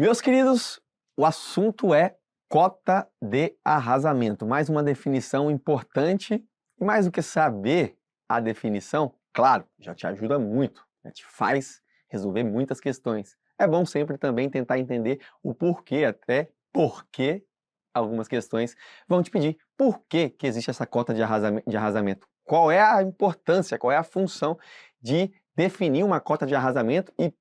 Meus queridos, o assunto é cota de arrasamento. Mais uma definição importante e mais do que saber a definição, claro, já te ajuda muito, já te faz resolver muitas questões. É bom sempre também tentar entender o porquê, até porque algumas questões vão te pedir por que existe essa cota de arrasamento. Qual é a importância, qual é a função de definir uma cota de arrasamento e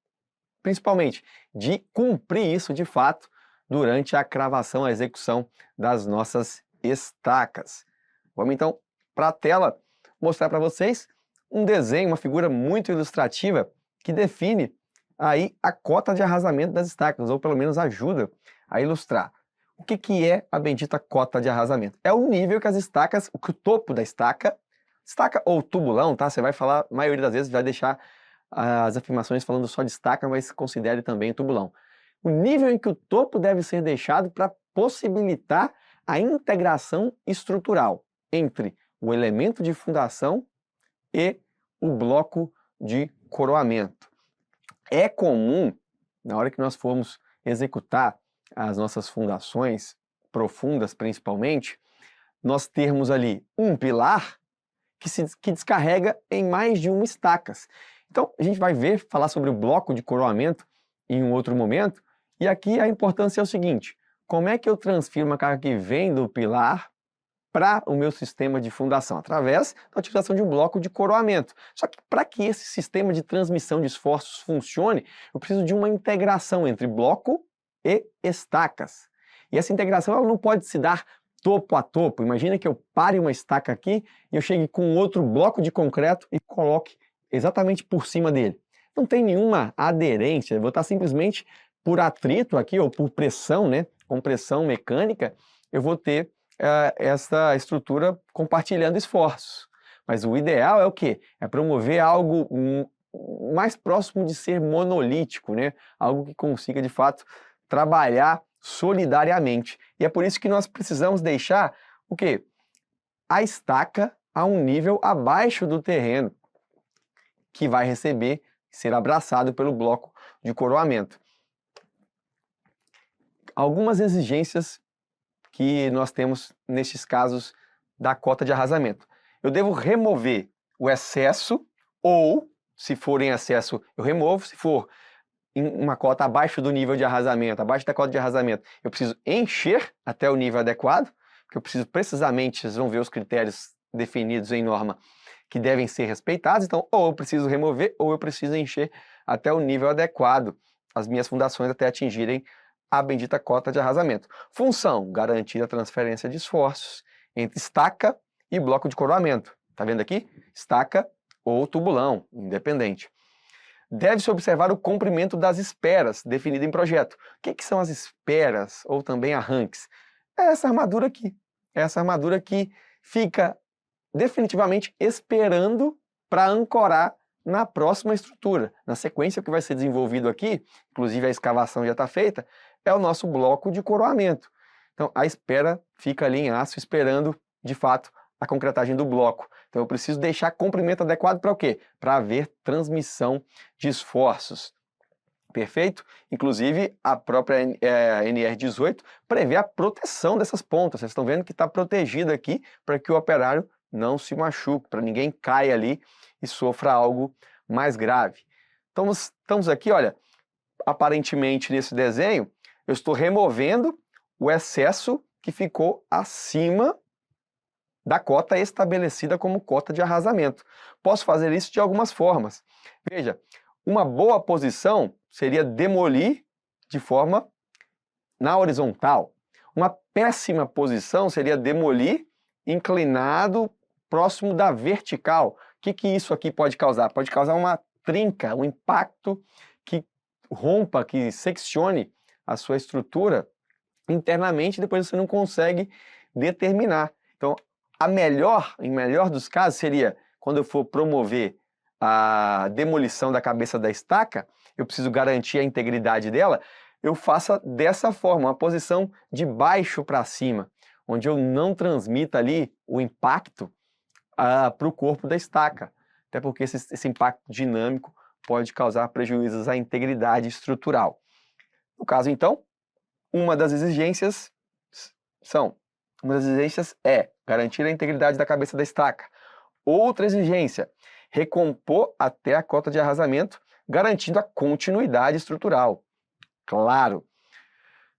principalmente de cumprir isso de fato durante a cravação, a execução das nossas estacas. Vamos então para a tela mostrar para vocês um desenho, uma figura muito ilustrativa que define aí a cota de arrasamento das estacas, ou pelo menos ajuda a ilustrar. O que é a bendita cota de arrasamento? É o nível que as estacas, o topo da estaca ou tubulão, tá? Você vai falar, a maioria das vezes vai deixar as afirmações falando só de estaca, mas considere também tubulão. O nível em que o topo deve ser deixado para possibilitar a integração estrutural entre o elemento de fundação e o bloco de coroamento. É comum, na hora que nós formos executar as nossas fundações profundas principalmente, nós termos ali um pilar que descarrega em mais de uma estacas. Então, a gente vai falar sobre o bloco de coroamento em um outro momento, e aqui a importância é o seguinte: como é que eu transfiro uma carga que vem do pilar para o meu sistema de fundação? Através da utilização de um bloco de coroamento. Só que para que esse sistema de transmissão de esforços funcione, eu preciso de uma integração entre bloco e estacas. E essa integração ela não pode se dar topo a topo. Imagina que eu pare uma estaca aqui e eu chegue com outro bloco de concreto e coloque exatamente por cima dele. Não tem nenhuma aderência, eu vou estar simplesmente por atrito aqui, ou por pressão, né, com pressão mecânica, eu vou ter essa estrutura compartilhando esforços. Mas o ideal é o quê? É promover algo mais próximo de ser monolítico, né? Algo que consiga, de fato, trabalhar solidariamente. E é por isso que nós precisamos deixar o quê? A estaca a um nível abaixo do terreno, que vai receber, ser abraçado pelo bloco de coroamento. Algumas exigências que nós temos nesses casos da cota de arrasamento. Eu devo remover o excesso, ou, se for em excesso, eu removo. Se for em uma cota abaixo do nível de arrasamento, abaixo da cota de arrasamento, eu preciso encher até o nível adequado, porque eu preciso precisamente, vocês vão ver os critérios definidos em norma que devem ser respeitados. Então, ou eu preciso remover, ou eu preciso encher até o nível adequado, as minhas fundações até atingirem a bendita cota de arrasamento. Função: garantir a transferência de esforços entre estaca e bloco de coroamento. Tá vendo aqui? Estaca ou tubulão, independente. Deve-se observar o comprimento das esperas, definido em projeto. O que são as esperas, ou também arranques? É essa armadura aqui. É essa armadura que fica definitivamente esperando para ancorar na próxima estrutura. Na sequência, o que vai ser desenvolvido aqui, inclusive a escavação já está feita, é o nosso bloco de coroamento. Então, a espera fica ali em aço, esperando, de fato, a concretagem do bloco. Então, eu preciso deixar comprimento adequado para o quê? Para haver transmissão de esforços. Perfeito? Inclusive, a própria NR18 prevê a proteção dessas pontas. Vocês estão vendo que está protegido aqui para que o operário não se machuque, para ninguém caia ali e sofra algo mais grave. Então, estamos aqui, olha, aparentemente nesse desenho, eu estou removendo o excesso que ficou acima da cota estabelecida como cota de arrasamento. Posso fazer isso de algumas formas. Veja, uma boa posição seria demolir de forma na horizontal. Uma péssima posição seria demolir inclinado próximo da vertical. O que isso aqui pode causar? Pode causar uma trinca, um impacto que rompa, que seccione a sua estrutura internamente e depois você não consegue determinar. Então, em melhor dos casos, seria quando eu for promover a demolição da cabeça da estaca, eu preciso garantir a integridade dela, eu faça dessa forma, uma posição de baixo para cima, onde eu não transmita ali o impacto para o corpo da estaca, até porque esse impacto dinâmico pode causar prejuízos à integridade estrutural. No caso, então, uma das exigências é garantir a integridade da cabeça da estaca. Outra exigência, recompor até a cota de arrasamento, garantindo a continuidade estrutural. Claro.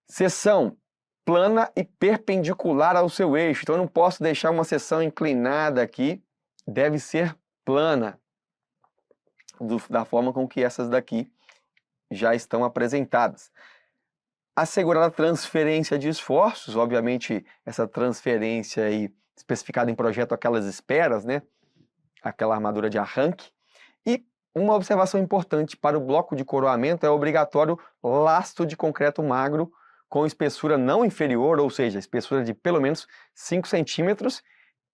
Seção plana e perpendicular ao seu eixo. Então, eu não posso deixar uma seção inclinada aqui. Deve ser plana, da forma com que essas daqui já estão apresentadas. Assegurar a transferência de esforços, obviamente essa transferência aí especificada em projeto, aquelas esperas, né? Aquela armadura de arranque. E uma observação importante para o bloco de coroamento é obrigatório lastro de concreto magro com espessura não inferior, ou seja, espessura de pelo menos 5 centímetros.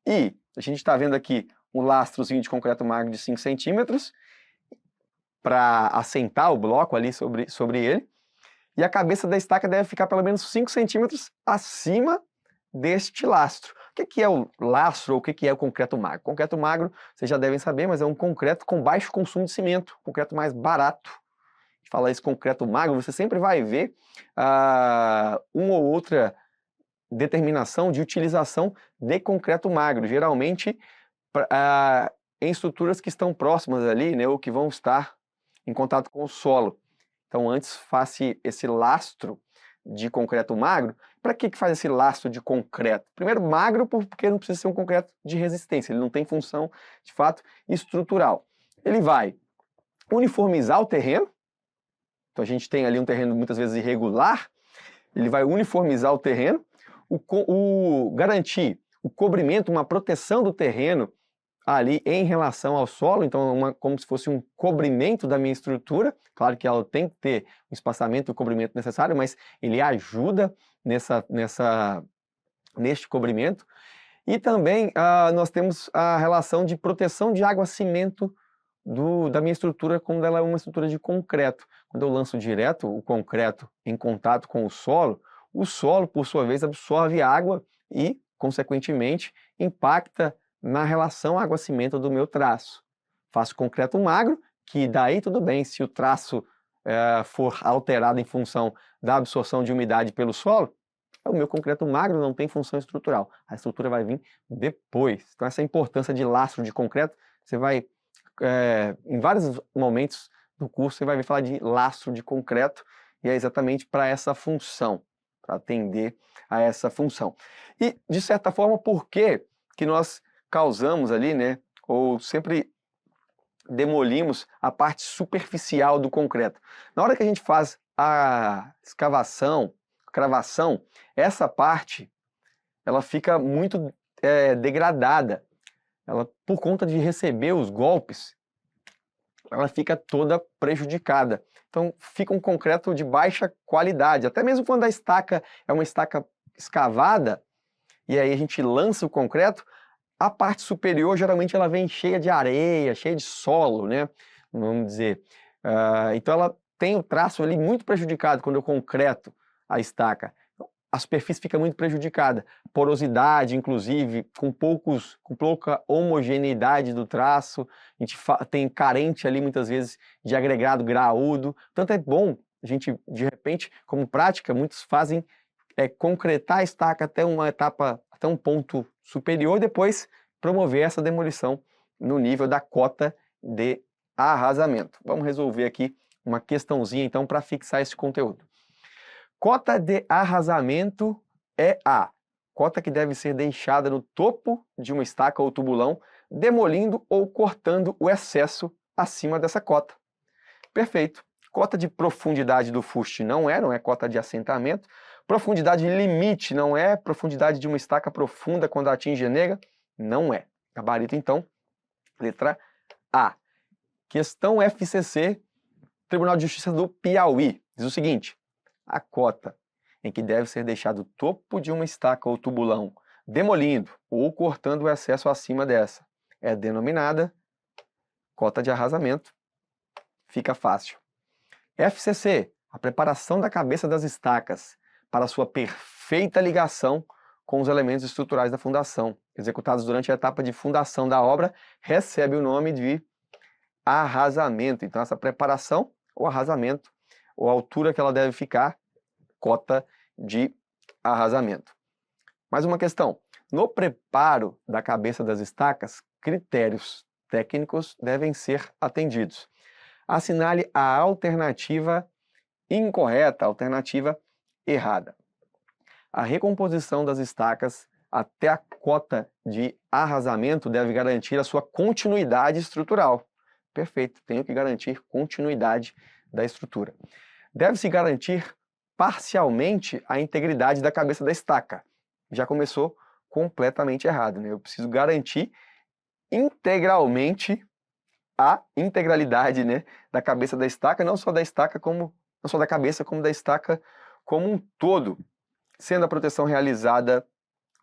E a gente está vendo aqui um lastrozinho de concreto magro de 5 centímetros para assentar o bloco ali sobre ele. E a cabeça da estaca deve ficar pelo menos 5 centímetros acima deste lastro. O que é o lastro ou o que é o concreto magro? Concreto magro, vocês já devem saber, mas é um concreto com baixo consumo de cimento, concreto mais barato. Fala esse concreto magro, você sempre vai ver uma ou outra determinação de utilização de concreto magro, geralmente em estruturas que estão próximas ali, né, ou que vão estar em contato com o solo. Então, antes faça esse lastro de concreto magro. Para que faz esse lastro de concreto? Primeiro, magro, porque não precisa ser um concreto de resistência, ele não tem função, de fato, estrutural. Ele vai uniformizar o terreno, então a gente tem ali um terreno muitas vezes irregular, ele vai uniformizar o terreno, garantir o cobrimento, uma proteção do terreno ali em relação ao solo, então como se fosse um cobrimento da minha estrutura. Claro que ela tem que ter o espaçamento e o cobrimento necessário, mas ele ajuda neste cobrimento. E também nós temos a relação de proteção de água-cimento da minha estrutura quando ela é uma estrutura de concreto. Quando eu lanço direto o concreto em contato com o solo, por sua vez, absorve água e, consequentemente, impacta na relação água-cimento do meu traço. Faço concreto magro, que daí tudo bem, se o traço for alterado em função da absorção de umidade pelo solo, o meu concreto magro não tem função estrutural, a estrutura vai vir depois. Então essa importância de lastro de concreto, você vai, em vários momentos do curso, você vai falar de lastro de concreto, e é exatamente para essa função, para atender a essa função. E, de certa forma, por que nós causamos ali, né, ou sempre demolimos a parte superficial do concreto? Na hora que a gente faz a escavação, cravação, essa parte ela fica muito degradada. Ela, por conta de receber os golpes, ela fica toda prejudicada. Então fica um concreto de baixa qualidade. Até mesmo quando a estaca é uma estaca escavada, e aí a gente lança o concreto, a parte superior geralmente ela vem cheia de areia, cheia de solo, né? Vamos dizer. Então ela tem o traço ali muito prejudicado quando eu concreto a estaca. A superfície fica muito prejudicada. Porosidade, inclusive, com pouca homogeneidade do traço. A gente tem carente ali muitas vezes de agregado graúdo. Portanto, é bom a gente, de repente, como prática, muitos fazem concretar a estaca até uma etapa, até um ponto superior e depois promover essa demolição no nível da cota de arrasamento. Vamos resolver aqui uma questãozinha então para fixar esse conteúdo. Cota de arrasamento é a cota que deve ser deixada no topo de uma estaca ou tubulão, demolindo ou cortando o excesso acima dessa cota. Perfeito. Cota de profundidade do fuste não é cota de assentamento. Profundidade limite não é profundidade de uma estaca profunda quando atinge a nega? Não é. Gabarito, então, letra A. Questão FCC, Tribunal de Justiça do Piauí. Diz o seguinte: a cota em que deve ser deixado o topo de uma estaca ou tubulão, demolindo ou cortando o excesso acima dessa, é denominada cota de arrasamento. Fica fácil. FCC, a preparação da cabeça das estacas para sua perfeita ligação com os elementos estruturais da fundação, executados durante a etapa de fundação da obra, recebe o nome de arrasamento. Então, essa preparação, o arrasamento, ou a altura que ela deve ficar, cota de arrasamento. Mais uma questão. No preparo da cabeça das estacas, critérios técnicos devem ser atendidos. Assinale a alternativa incorreta, a alternativa errada. A recomposição das estacas até a cota de arrasamento deve garantir a sua continuidade estrutural. Perfeito, tenho que garantir continuidade da estrutura. Deve-se garantir parcialmente a integridade da cabeça da estaca. Já começou completamente errado, né? Eu preciso garantir integralmente a integralidade, né, da cabeça da estaca, não só da estaca como não só da cabeça, como da estaca como um todo, sendo a proteção realizada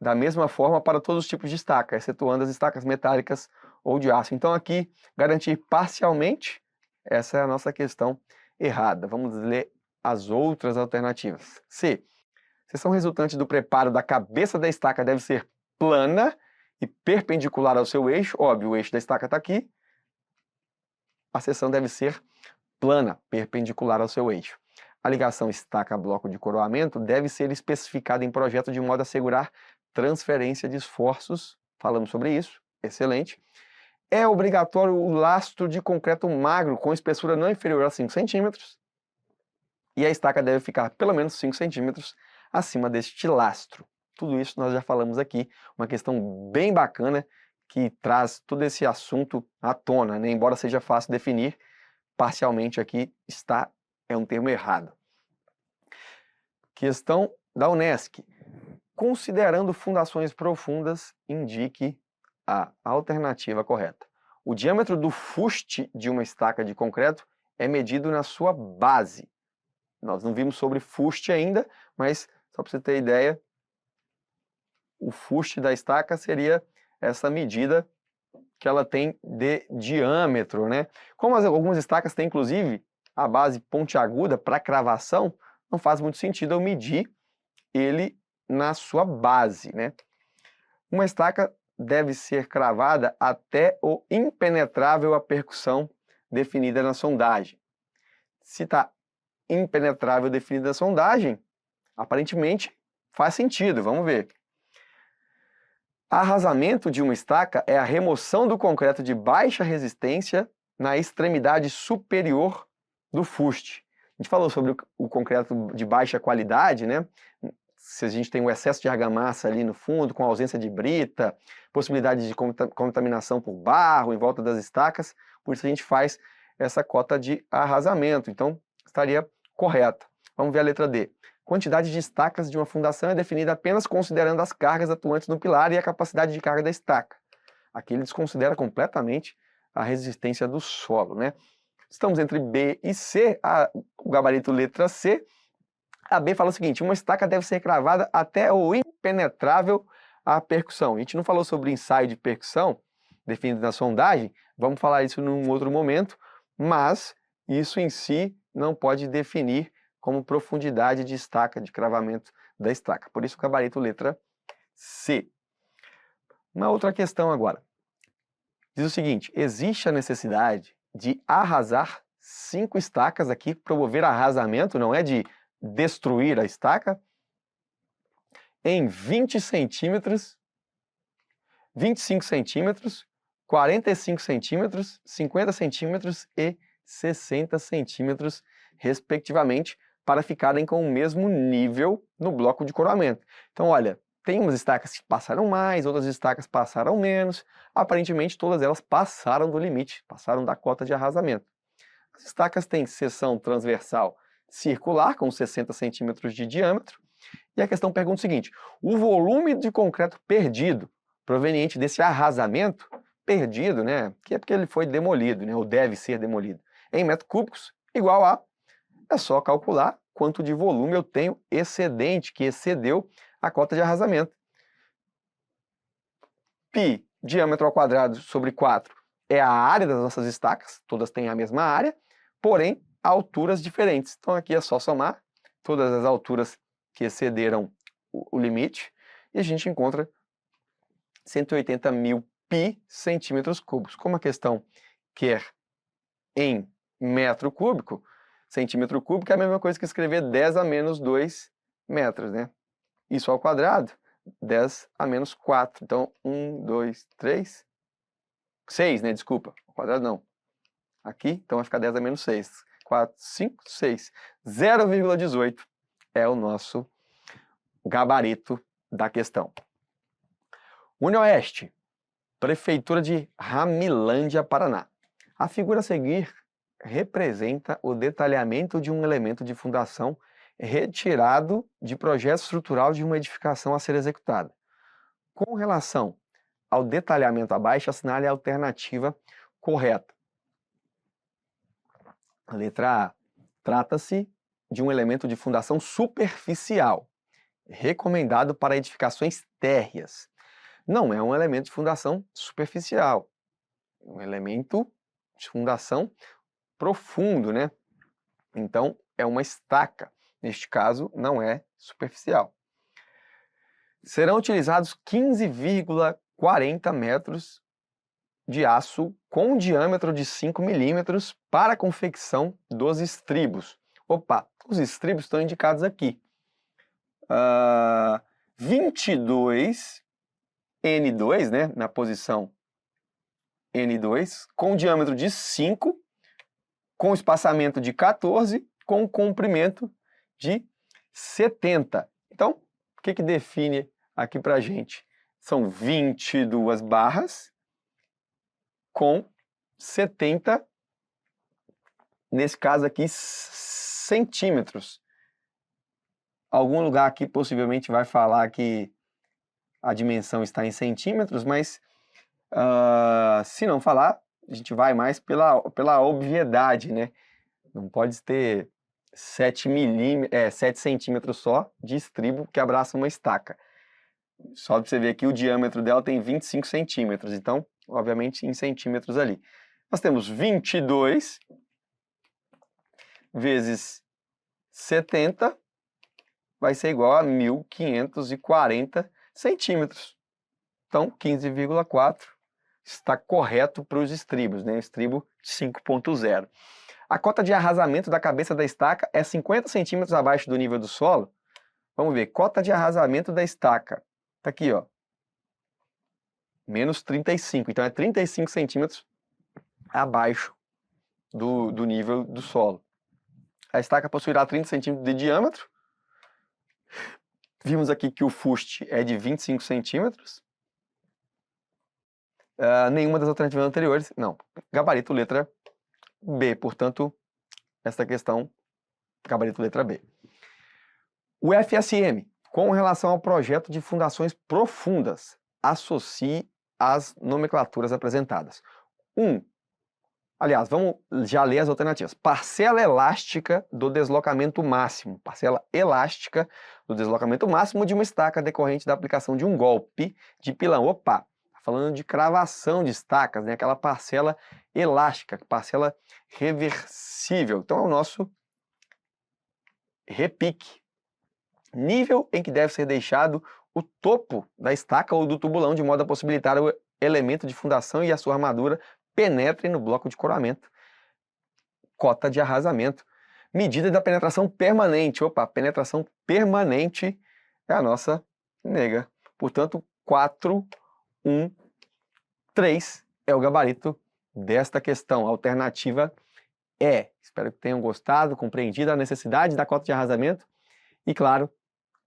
da mesma forma para todos os tipos de estaca, excetuando as estacas metálicas ou de aço. Então aqui, garantir parcialmente, essa é a nossa questão errada. Vamos ler as outras alternativas. C. Seção resultante do preparo da cabeça da estaca deve ser plana e perpendicular ao seu eixo. Óbvio, o eixo da estaca está aqui. A seção deve ser plana, perpendicular ao seu eixo. A ligação estaca-bloco de coroamento deve ser especificada em projeto de modo a assegurar transferência de esforços. Falamos sobre isso, excelente. É obrigatório o lastro de concreto magro com espessura não inferior a 5 centímetros. E a estaca deve ficar pelo menos 5 centímetros acima deste lastro. Tudo isso nós já falamos aqui, uma questão bem bacana que traz todo esse assunto à tona, né? Embora seja fácil definir, parcialmente aqui é um termo errado. Questão da Unesc. Considerando fundações profundas, indique a alternativa correta. O diâmetro do fuste de uma estaca de concreto é medido na sua base. Nós não vimos sobre fuste ainda, mas só para você ter ideia, o fuste da estaca seria essa medida que ela tem de diâmetro, né? Como algumas estacas têm, inclusive, a base pontiaguda para cravação, não faz muito sentido eu medir ele na sua base, né? Uma estaca deve ser cravada até o impenetrável à percussão definida na sondagem. Se está impenetrável definida na sondagem, aparentemente faz sentido, vamos ver. Arrasamento de uma estaca é a remoção do concreto de baixa resistência na extremidade superior do fuste. A gente falou sobre o concreto de baixa qualidade, né? Se a gente tem um excesso de argamassa ali no fundo, com ausência de brita, possibilidade de contaminação por barro em volta das estacas, por isso a gente faz essa cota de arrasamento. Então, estaria correta. Vamos ver a letra D. Quantidade de estacas de uma fundação é definida apenas considerando as cargas atuantes no pilar e a capacidade de carga da estaca. Aqui ele desconsidera completamente a resistência do solo, né? Estamos entre B e C, o gabarito letra C. A B fala o seguinte: uma estaca deve ser cravada até o impenetrável à percussão. A gente não falou sobre ensaio de percussão, definido na sondagem, vamos falar isso num outro momento, mas isso em si não pode definir como profundidade de estaca, de cravamento da estaca. Por isso o gabarito letra C. Uma outra questão agora. Diz o seguinte: existe a necessidade de arrasar 5 estacas aqui, promover arrasamento, não é de destruir a estaca, em 20 centímetros, 25 centímetros, 45 centímetros, 50 centímetros e 60 centímetros, respectivamente, para ficarem com o mesmo nível no bloco de coroamento. Então, olha, tem umas estacas que passaram mais, outras estacas passaram menos. Aparentemente, todas elas passaram do limite, passaram da cota de arrasamento. As estacas têm seção transversal circular, com 60 centímetros de diâmetro. E a questão pergunta o seguinte: o volume de concreto perdido, proveniente desse arrasamento, perdido, né, que é porque ele foi demolido, né, ou deve ser demolido, em metros cúbicos, igual a, é só calcular quanto de volume eu tenho excedente, que excedeu a cota de arrasamento. Π, diâmetro ao quadrado sobre 4, é a área das nossas estacas, todas têm a mesma área, porém, a alturas diferentes. Então aqui é só somar todas as alturas que excederam o limite e a gente encontra 180 mil π centímetros cúbicos. Como a questão quer em metro cúbico, centímetro cúbico é a mesma coisa que escrever 10 a menos 2 metros, né? Isso ao quadrado, 10 a menos 4. Então, 1, 2, 3, 6, né? Desculpa, ao quadrado não. Aqui, então vai ficar 10 a menos 6. 4, 5, 6. 0,18 é o nosso gabarito da questão. UniOeste, Prefeitura de Ramilândia, Paraná. A figura a seguir representa o detalhamento de um elemento de fundação retirado de projeto estrutural de uma edificação a ser executada. Com relação ao detalhamento abaixo, assinale a alternativa correta. A letra A. Trata-se de um elemento de fundação superficial, recomendado para edificações térreas. Não é um elemento de fundação superficial, é um elemento de fundação profundo, né? Então, é uma estaca. Neste caso, não é superficial. Serão utilizados 15,40 metros de aço com diâmetro de 5 milímetros para a confecção dos estribos. Opa, os estribos estão indicados aqui. 22 N2, né, na posição N2, com diâmetro de 5, com espaçamento de 14, com comprimento de 70. Então, o que define aqui para a gente? São 22 barras com 70, nesse caso aqui, centímetros. Algum lugar aqui possivelmente vai falar que a dimensão está em centímetros, mas se não falar, a gente vai mais pela obviedade, né? Não pode ter 7 centímetros só de estribo que abraça uma estaca. Só para você ver aqui, o diâmetro dela tem 25 centímetros, então, obviamente, em centímetros ali. Nós temos 22 vezes 70, vai ser igual a 1.540 centímetros. Então, 15,4 está correto para os estribos, né? Estribo 5.0. A cota de arrasamento da cabeça da estaca é 50 centímetros abaixo do nível do solo. Vamos ver, cota de arrasamento da estaca. Está aqui, ó. Menos 35. Então, é 35 centímetros abaixo do nível do solo. A estaca possuirá 30 centímetros de diâmetro. Vimos aqui que o fuste é de 25 centímetros. Nenhuma das alternativas anteriores. Não. Gabarito letra B. Portanto, esta questão, gabarito letra B. O FSM, com relação ao projeto de fundações profundas, associe as nomenclaturas apresentadas. 1. Aliás, vamos já ler as alternativas. Parcela elástica do deslocamento máximo. Parcela elástica do deslocamento máximo de uma estaca decorrente da aplicação de um golpe de pilão. Opa! Falando de cravação de estacas, né? Aquela parcela elástica, parcela reversível. Então é o nosso repique. Nível em que deve ser deixado o topo da estaca ou do tubulão, de modo a possibilitar o elemento de fundação e a sua armadura penetrem no bloco de coramento. Cota de arrasamento. Medida da penetração permanente. Opa, penetração permanente é a nossa nega. Portanto, 4, 1, 3 é o gabarito desta questão. A alternativa é. Espero que tenham gostado, compreendido a necessidade da cota de arrasamento e, claro,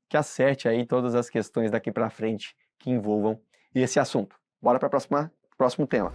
que acerte aí todas as questões daqui para frente que envolvam esse assunto. Bora para o próximo tema.